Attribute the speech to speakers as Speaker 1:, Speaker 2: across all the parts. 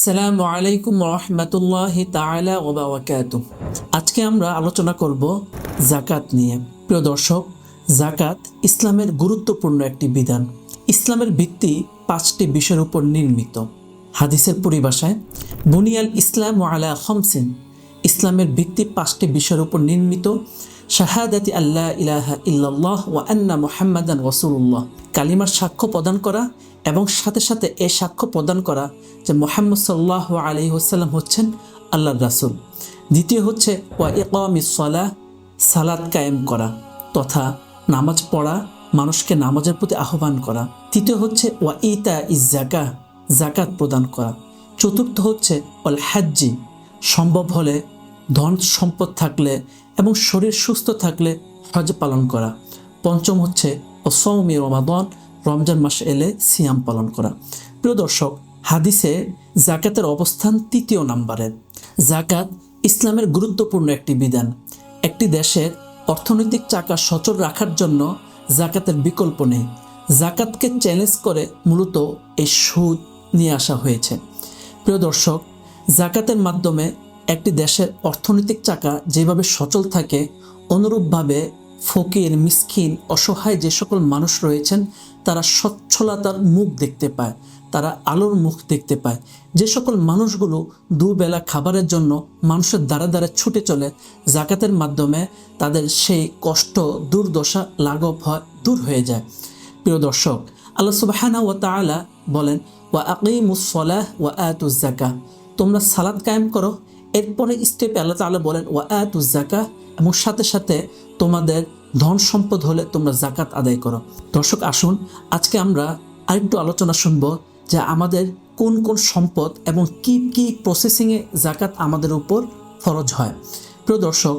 Speaker 1: আসসালামু আলাইকুম রহমতুল্লাহি তাআলা ওয়া বারাকাতুহু। আজকে আমরা আলোচনা করব যাকাত নিয়ে। প্রিয় দর্শক, যাকাত ইসলামের গুরুত্বপূর্ণ একটি বিধান। ইসলামের ভিত্তি 5টি বিষয়ের উপর নির্মিত। হাদিসের পরিভাষায় বুনিয়াল ইসলাম আলা খামসিন, ইসলামের ভিত্তি 5টি বিষয়ের উপর নির্মিত। শাহাদাতি আল্লাহ ইলাহা ইল্লাল্লাহ ওয়া আন্না মুহাম্মাদান রাসূলুল্লাহ, কালিমার সাক্ষ্য প্রদান করা এবং সাথে সাথে এ সাক্ষ্য প্রদান করা যে মুহাম্মদ সাল্লাল্লাহু আলাইহি ওয়াসাল্লাম হচ্ছেন আল্লাহর রাসূল। দ্বিতীয় হচ্ছে ওয়া ইকামিস সালাহ, সালাত কায়েম করা তথা নামাজ পড়া, মানুষকে নামাজের প্রতি আহ্বান করা। তৃতীয় হচ্ছে ওয়া ইতা ইজ যাকাহ, যাকাত প্রদান করা। চতুর্থ হচ্ছে ওয়াল হাজ্জি, সম্ভব হলে ধন সম্পদ থাকলে এবং শরীর সুস্থ থাকলে হজ পালন করা। পঞ্চম হচ্ছে ও সওমি রমাদান, রমজান মাস এলে সিয়াম পালন করা। প্রিয় দর্শক, হাদিসে যাকাতের অবস্থান 3 নম্বরে। যাকাত ইসলামের গুরুত্বপূর্ণ একটি বিধান। একটি দেশের অর্থনৈতিক চাকা সচল রাখার জন্য যাকাতের বিকল্প নেই। যাকাতকে চ্যালেঞ্জ করে মূলত এই সুদ নিয়ে আসা হয়েছে। প্রিয় দর্শক, যাকাতের মাধ্যমে একটি দেশের অর্থনৈতিক চাকা যেভাবে সচল থাকে, অনুরূপভাবে ফকির, মিসকিন, অসহায় যে সকল মানুষ রয়েছেন তারা সচ্ছলতার মুখ দেখতে পায়, তারা আলোর মুখ দেখতে পায়। যে সকল মানুষগুলো দুবেলা খাবারের জন্য মানুষের দ্বারা দ্বারা ছুটে চলে, যাকাতের মাধ্যমে তাদের সেই কষ্ট, দুর্দশা, লাঘব হয়, দূর হয়ে যায়। প্রিয় দর্শক, আল্লাহ সুবহানাহু ওয়া তাআলা বলেন ওয়া আকিমুস সালাহ ওয়া আতুজ যাকাহ, তোমরা সালাত কায়েম করো। এরপরে স্টেপে আল্লাহ তাআলা বলেন ওয়া আতুজ যাকাহ, এবং সাথে সাথে তোমাদের ধন সম্পদ হলে তোমরা যাকাত আদায় করো। দর্শক, আসুন আজকে আমরা আরেকটু আলোচনা শুনবো যে আমাদের কোন কোন সম্পদ এবং কি কি প্রসেসিংয়ে যাকাত আমাদের উপর ফরজ হয়। প্রিয় দর্শক,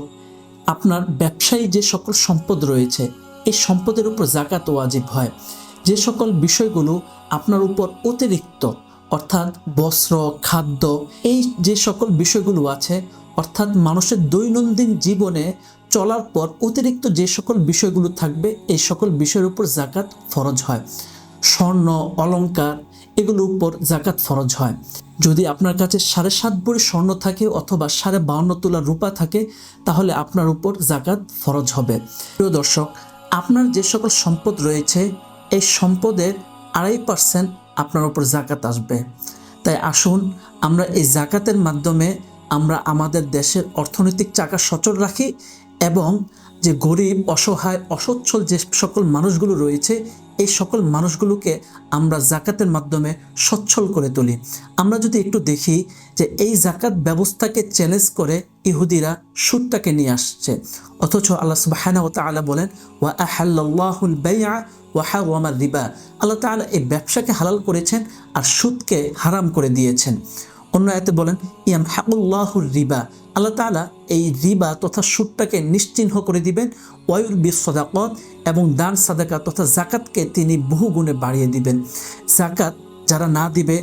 Speaker 1: আপনার ব্যবসায়ী যে সকল সম্পদ রয়েছে এই সম্পদের উপর যাকাত ওয়াজিব হয়। যে সকল বিষয়গুলো আপনার উপর অতিরিক্ত, অর্থাৎ বস্ত্র, খাদ্য, এই যে সকল বিষয়গুলো আছে, অর্থাৎ মানুষের দৈনন্দিন জীবনে চলার পর অতিরিক্ত যে সকল বিষয়গুলো থাকবে এই সকল বিষয়ের উপর যাকাত ফরজ হয়। স্বর্ণ, অলংকার, এগুলোর উপর যাকাত ফরজ হয়। যদি আপনার কাছে 7.5 ভরি স্বর্ণ থাকে অথবা 52.5 তোলা রূপা থাকে তাহলে আপনার উপর যাকাত ফরজ হবে। প্রিয় দর্শক, আপনার যে সকল সম্পদ রয়েছে এই সম্পদের 2.5% আপনার উপর যাকাত আসবে। তাই আসুন আমরা এই যাকাতের মাধ্যমে আমরা আমাদের দেশের অর্থনৈতিক চাকা সচল রাখি এবং যে গরিব, অসহায়, অসচ্ছল যে সকল মানুষগুলো রয়েছে এই সকল মানুষগুলোকে আমরা যাকাতের মাধ্যমে সচ্ছল করে তুলি। আমরা যদি একটু দেখি যে এই যাকাত ব্যবস্থাকে চ্যালেঞ্জ করে ইহুদিরা সুদটাকে নিয়ে আসছে, অথচ আল্লাহ সুবহানাহু ওয়া তাআলা বলেন ওয়া আহাল্লাল্লাহুল বাই'a ওয়া হারামা রিবা, আল্লাহ তাআলা এই ব্যবসাকে হালাল করেছেন আর সুদকে হারাম করে দিয়েছেন। অন্য আয়াতে বলেন ইয়ামহাকুল্লাহুর রিবা, আল্লাহ তাআলা এই রিবা তথা সুদটাকে নিশ্চিহ্ন করে দিবেন। ওয়ায়ুরবিস সাদাকাত, এবং দান সাদাকা তথা যাকাতকে তিনি বহু গুণে বাড়িয়ে দিবেন। যাকাত যারা না দিবে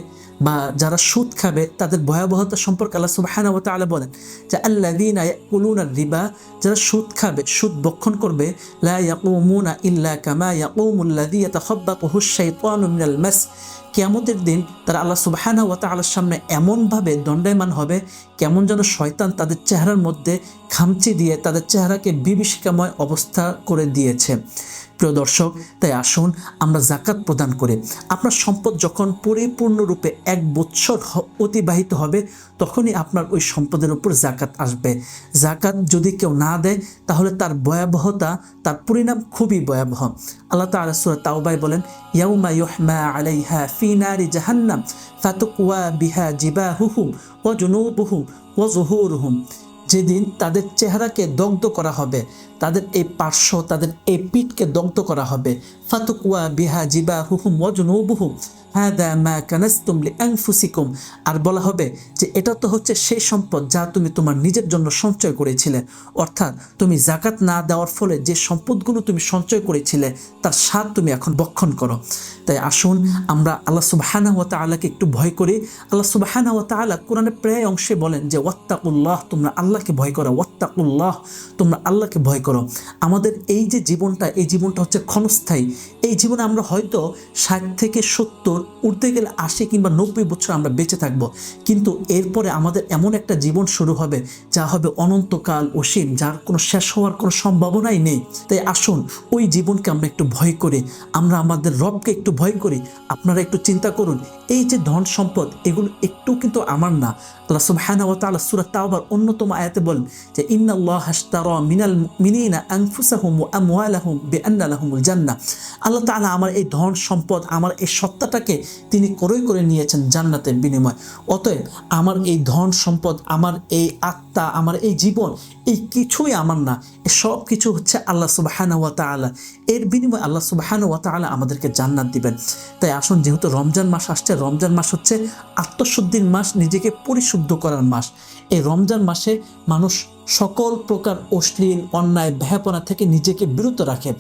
Speaker 1: বা যারা সুদ খাবে তাদের ভয়াবহতা সম্পর্কে আল্লাহ সুবহানাহু ওয়া তাআলা বলেন যে আল্লাযীনা ইয়াকুলুনা রিবা, যারা সুদ খাবে, সুদ ভক্ষণ করবে, লা ইয়াকুমুনা ইল্লা কামা ইয়াকুমুল্লাযী ইয়াতাখাব্বাতুহুশ শাইতানু মিনাল মাস, কিয়ামতের দিন তারা আল্লাহ সুবহানাহু ওয়া তাআলার সামনে এমনভাবে দণ্ডায়মান হবে কেমন যেন শয়তান তাদের চেহারার মধ্যে খামচি দিয়ে তাদের চেহারাকে বিভীষিকাময় অবস্থা করে দিয়েছে। প্রিয় দর্শক, তাই আসুন আমরা যাকাত প্রদান করি। আপনার সম্পদ যখন পরিপূর্ণরূপে 1 বৎসর অতিবাহিত হবে তখনই আপনার ওই সম্পদের উপর যাকাত আসবে। যাকাত যদি কেউ না দেয় তাহলে তার ভয়াবহতা, তার পরিণাম খুবই ভয়াবহ। আল্লাহ তাআলা সূরা তাওবায় বলেন ইয়াউমা ইউহমা আলাইহা ফি নারি জাহান্নাম ফাতুকওয়া বিহা জিবাহুহুম ওয়া জুনুবুহুম ওয়া যুহুরুহুম, যেদিন তাদের চেহারাকে দগ্ধ করা হবে, তাদের এই পার্শ্ব, তাদের এই পিঠকে দগ্ধ করা হবে। ফাতুকওয়া বিহা জিবাহুহুম ওয়া জুনুবুহুম হাদা মা কানাসতুম লিআনফুসিকুম, আর বলা হবে যে এটা তো হচ্ছে সেই সম্পদ যা তুমি তোমার নিজের জন্য সঞ্চয় করেছিলে। অর্থাৎ তুমি যাকাত না দেওয়ার ফলে যে সম্পদগুলো তুমি সঞ্চয় করেছিলে তার স্বাদ তুমি এখন ভক্ষণ করো। তাই আসুন আমরা আল্লাহ সুবহানাহু ওয়া তাআলাকে একটু ভয় করি। আল্লাহ সুবহানাহু ওয়া তাআলা কোরআনের প্রায় অংশে বলেন যে ওয়াত্তাকুল্লাহ, তোমরা আল্লাহকে ভয় করো, ওয়াত্তাকুল্লাহ, তোমরা আল্লাহকে ভয় করো। আমাদের এই যে জীবনটা, এই জীবনটা হচ্ছে ক্ষণস্থায়ী। এই জীবনে আমরা হয়তো 60 থেকে 70 উঠতে গেলে 80 কিংবা 90 বছর আমরা বেঁচে থাকবো, কিন্তু এরপরে আমাদের এমন একটা জীবন শুরু হবে যা হবে অনন্তকাল অসীম, যার কোনো শেষ হওয়ার কোনো সম্ভাবনাই নেই। তাই আসুন ওই জীবনকে আমরা একটু ভয় করি, আমরা আমাদের রবকে একটু ভয় করি। আপনারা একটু চিন্তা করুন, এই যে ধন সম্পদ এগুলো একটু কিন্তু আমার না। আল্লাহ সুবহানাহু ওয়া তাআলা সূরা তাওবার অন্যতম আয়াতে বলেন যে ইন্নাল্লাহা আশতারা মিনাল মুমিনিনা আনফুসাহুম ওয়া আমওয়ালাহুম বিআন্না লাহুমুল জান্নাহ। আল্লাহ তাআলা আমার এই ধন সম্পদ, আমার এই সত্তাটাকে তিনি ক্রয় করে নিয়েছেন জান্নাতের বিনিময়। অতএব আমার এই ধন সম্পদ, আমার এই আত্মা, আমার এই জীবন, এই কিছুই আমার না, সব কিছু হচ্ছে আল্লাহ সুবহানাহু ওয়া তাআলা। এর বিনিময়ে আল্লাহ সুবহানাহু ওয়া তাআলা আমাদেরকে জান্নাত দিবেন। তাই আসুন, যেহেতু রমজান মাস আসছে, রমজান মাস হচ্ছে আত্মশুদ্ধির মাস, নিজেকে পরিশুদ্ধ করার মাস। এই রমজান মাসে মানুষ সকল প্রকার অশ্লীল অন্যায় ভ্যাপনা থেকে নিজেকে বিরত রাখে।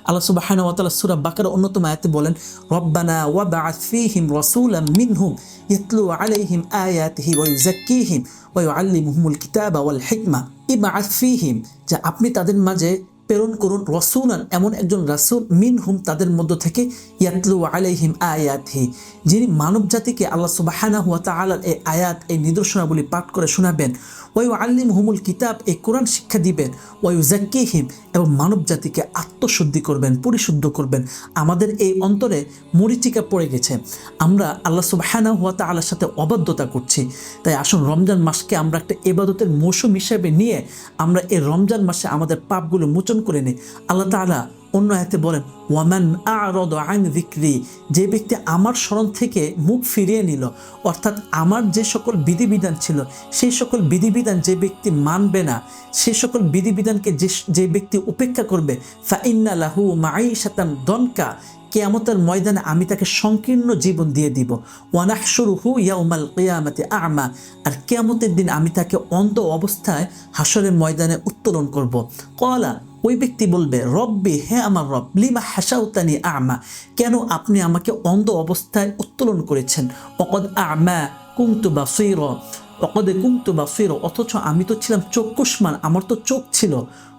Speaker 1: আল্লাহ সুবহানাহু ওয়া তাআলা সূরা বাকারা অন্যতম আয়াতে বলেন রব্বানা ওয়াবআথ ফীহিম রাসূলাম মিনহুম ইয়াতলু আলাইহিম আয়াতিহি ওয়া ইউযাক্কিহিম ওয়া ইউআল্লিমুহুমুল কিতাবা ওয়াল হিকমা। ইবআথ ফীহিম, যে আপনি তাদের মাঝে প্রেরণ করুন রাসূলান, এমন একজন রাসূল, মিনহুম তাদের মধ্য থেকে, ইয়াতলু আলাইহিম আয়াতিহি, যিনি মানব জাতিকে আল্লাহ সুবহানাহু ওয়া তাআলার এই আয়াত, এই নিদর্শনাবলী পাঠ করে শোনাবেন। ওয়া ইউআল্লিমুহুমুল কিতাব, এই কোরআন শিক্ষা দিবেন। ওয়া ইউযাক্কিহিম, এবং মানব জাতিকে আত্মশুদ্ধি করবেন, পরিশুদ্ধ করবেন। আমাদের এই অন্তরে মরিচিকা পড়ে গেছে, আমরা আল্লাহ সুবহানাহু ওয়া তাআলার সাথে অবাধ্যতা করছি। তাই আসুন রমজান মাসকে আমরা একটা ইবাদতের মৌসুম হিসেবে নিয়ে আমরা এই রমজান মাসে আমাদের পাপগুলো মোচন করে নিই। আল্লাহ তাআলা অন্য আয়াতে বলেন ওয়ামান আ'রাদা আন যিকরি, যে ব্যক্তি আমার স্মরণ থেকে মুখ ফিরিয়ে নিল, অর্থাৎ আমার যে সকল বিধিবিধান ছিল সেই সকল বিধিবিধান যে ব্যক্তি মানবে না, সেই সকল বিধিবিধানকে যে ব্যক্তি উপেক্ষা করবে, ফাইন্না লাহু মাঈশাতান দনকা, কিয়ামতের ময়দানে আমি তাকে সংকীর্ণ জীবন দিয়ে দিব। ওয়া নাহশুরুহু ইয়াউমাল কিয়ামাতি আ'মা, আর কিয়ামতের দিন আমি তাকে অন্ধ অবস্থায় হাসরের ময়দানে উত্তোলন করব। ক্বালা, ওই ব্যক্তি বলবে রব্বি, হে আমার রব, লিমা হাসাউতানি আ'মা, কেন আপনি আমাকে অন্ধ অবস্থায় উত্তোলন করেছেন। ওয়াকাদ আ'মা কুনতু বাসীরা, অথচ আমি তো ছিলাম চক্ষুষ্মান, আমার তো চোখ ছিল।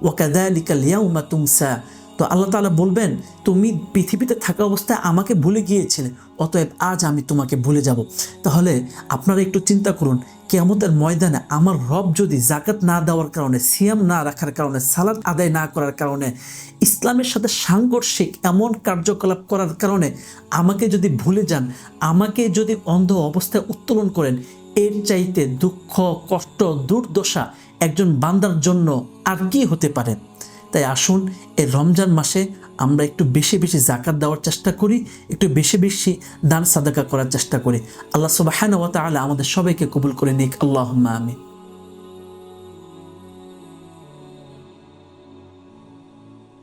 Speaker 1: ওয়াকাযালিকাল ইয়াউমা তুমসা, তো আল্লাহ তাআলা বলবেন তুমি পৃথিবীতে থাকা অবস্থায় আমাকে ভুলে গিয়েছিলে, অতএব আজ আমি তোমাকে ভুলে যাব। তাহলে আপনারা একটু চিন্তা করুন, কিয়ামতের ময়দানে আমার রব যদি যাকাত না দেওয়ার কারণে, সিয়াম না রাখার কারণে, সালাত আদায় না করার কারণে, ইসলামের সাথে সাংঘর্ষিক এমন কার্যকলাপ করার কারণে আমাকে যদি ভুলে যান, আমাকে যদি অন্ধ অবস্থায় উত্তোলন করেন, এর চাইতে দুঃখ, কষ্ট, দুর্দশা একজন বান্দার জন্য আর কি হতে পারে। তাই আসুন এই রমজান মাসে আমরা একটু বেশি বেশি যাকাত দেওয়ার চেষ্টা করি, একটু বেশি বেশি দান সাদাকা করার চেষ্টা করি। আল্লাহ সুবহানাহু ওয়া তাআলা আমাদের সবাইকে কবুল করে নিক। আল্লাহুম্মা আমিন।